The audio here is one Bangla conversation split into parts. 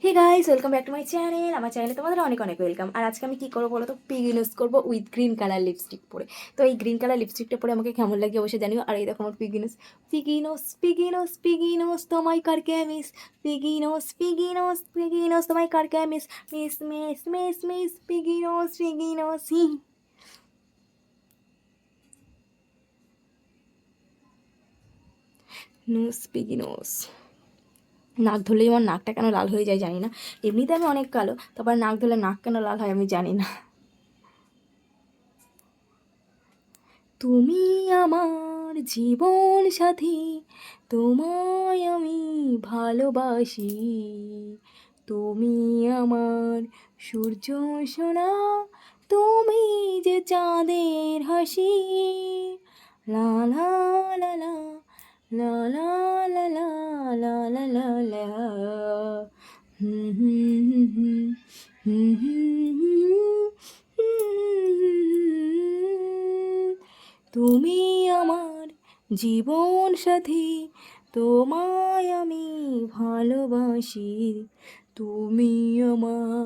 Hey guys, welcome back to my channel. আমার চ্যানেলে তোমাদের অনেক অনেক ওয়েলকাম। আর আজকে আমি কী করবো বলো তো, পিগ ইউজ করবো উইথ গ্রিন কালার লিপস্টিক পরে। তো এই গ্রিন কালার লিপস্টিকটা পরে আমাকে কেমন লাগে অবশ্যই জানিও। আর এই দেখো আমার পিগিনোস পিগিনোস পিগিনোস পিগিনোস তোমায় কারকে মিস, পিগিনোস পিগিনোস পিগিনোস তোমায় কারকে miss, miss miss miss miss পিগিনোস পিগিনোস হি নোস পিগিনোস। নাক ধরলেই আমার নাকটা কেন লাল হয়ে যায় জানি না। এমনিতে আমি অনেক কালো, তারপর নাক ধরলে নাক কেন লাল হয় আমি জানি না। তুমি আমার জীবন সাথী, তোমায় আমি ভালোবাসি। তুমি আমার সূর্য সোনা, তুমি যে চাঁদের হাসি। লা লা লা লা লা লা লা লা লা লা লা লা। হুম হুম হুম হুম হুম হুম হুম। তুমি আমার জীবন সাথী, তোমায় আমি ভালোবাসি। তুমি আমার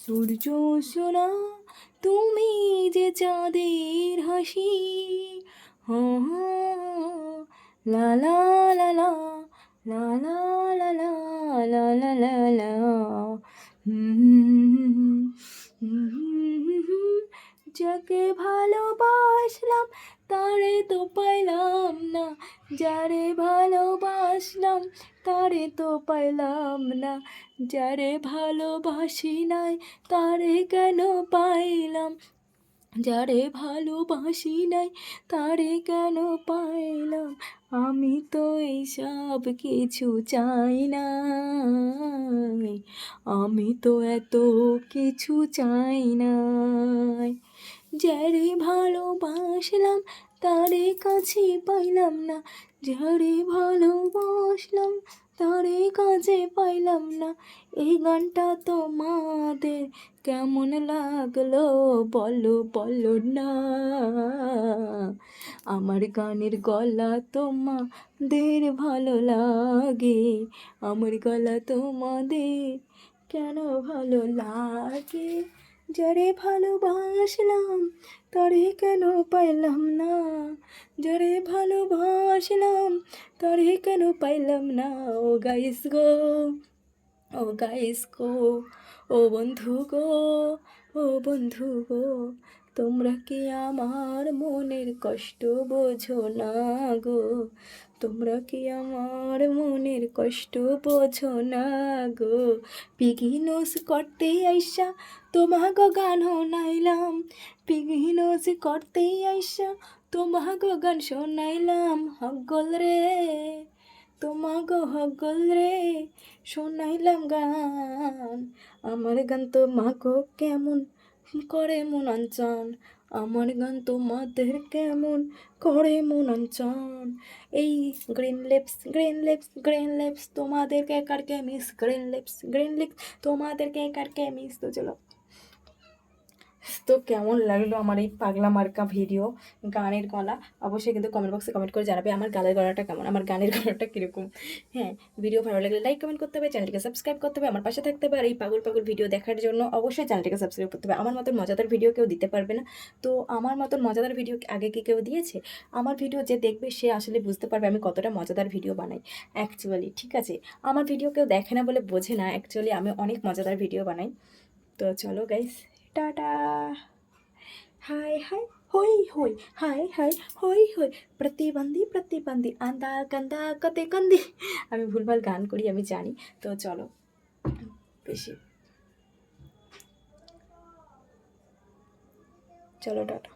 সূর্য সোনা, তুমি যে চাঁদের হাসি। হ্যাঁ হ্যাঁ, লা লা লা লা লা লা লা লা লা লা লা লা। হুম হুম হুম। যাকে ভালোবাসলাম তারে তো পাইলাম না, যারে ভালোবাসলাম তারে তো পাইলাম না, যারে ভালোবাসি নাই তারে কেন পাইলাম, যারে ভালোবাসি নাই তারে কেন পাইলাম। আমি তো এইসব কিছু চাই না, আমি তো এত কিছু চাই না। যারে ভালোবাসলাম তারে কাছে পাইলাম না, যারে ভালোবাসলাম তারে কাছে পাইলাম না। এই গানটা তোমাদের কেমন লাগলো বলো বলো না। আমার গানের গলা তোমাদের ভালো লাগে, আমার গলা তোমাদের কেন ভালো লাগে। যারে ভালোবাসলাম তারে কেন পাইলাম না, যারে ভালোবাসলাম তারে কেন পাইলাম না। ও গাইস গো, ও গাইস গো, ও বন্ধু গো, ও বন্ধু গো, তোমরা কি আমার মনের কষ্ট বোঝো না গো, তোমরা কি আমার মনের কষ্ট বোঝো না গো। পিগিনোস করতে আইসা তোমাগো গান শোনাইলাম, পিগিনোস করতে আইসা তোমাগো গান শোনাইলাম। হগল রে তোমাগো হগল রে শোনাইলাম গান। আমার গান তোমাগো কেমন করে মন অঞ্চন, আমার গান তোমাদের কেমন করে মন অঞ্চন। এই green lips green lips green lips তোমাদেরকে কারকে miss, green lips green lips তোমাদেরকে কারকে মিস। তো চলো, তো কেমন লাগলো আমার এই পাগলা মার্কা ভিডিও গানের গলা, অবশ্যই কিন্তু কমেন্ট বক্সে কমেন্ট করে জানাবে আমার গানের গলাটা কেমন, আমার গানের গলাটা কীরকম। হ্যাঁ, ভিডিও ভালো লাগলে লাইক কমেন্ট করতে হবে, চ্যানেলটিকে সাবস্ক্রাইব করতে হবে, আমার পাশে থাকতে হবে। আর এই পাগল পাগল ভিডিও দেখার জন্য অবশ্যই চ্যানেলটিকে সাবস্ক্রাইব করতে হবে। আমার মতন মজাদার ভিডিও কেউ দিতে পারবে না। তো আমার মতন মজাদার ভিডিও আগে কি কেউ দিয়েছে? আমার ভিডিও যে দেখবে সে আসলে বুঝতে পারবে আমি কতটা মজাদার ভিডিও বানাই অ্যাকচুয়ালি। ঠিক আছে, আমার ভিডিও কেউ দেখে না বলে বোঝে না, অ্যাকচুয়ালি আমি অনেক মজাদার ভিডিও বানাই। তো চলো গাইস, টাটা। হাই হাই হই হই, হাই হাই হই হই, প্রতিবন্ধী প্রতিবন্ধী আন্দা কান্দা কতে কান্দি। আমি ভুলভাল গান করি আমি জানি। তো চলো, বেশি চলো টাটা।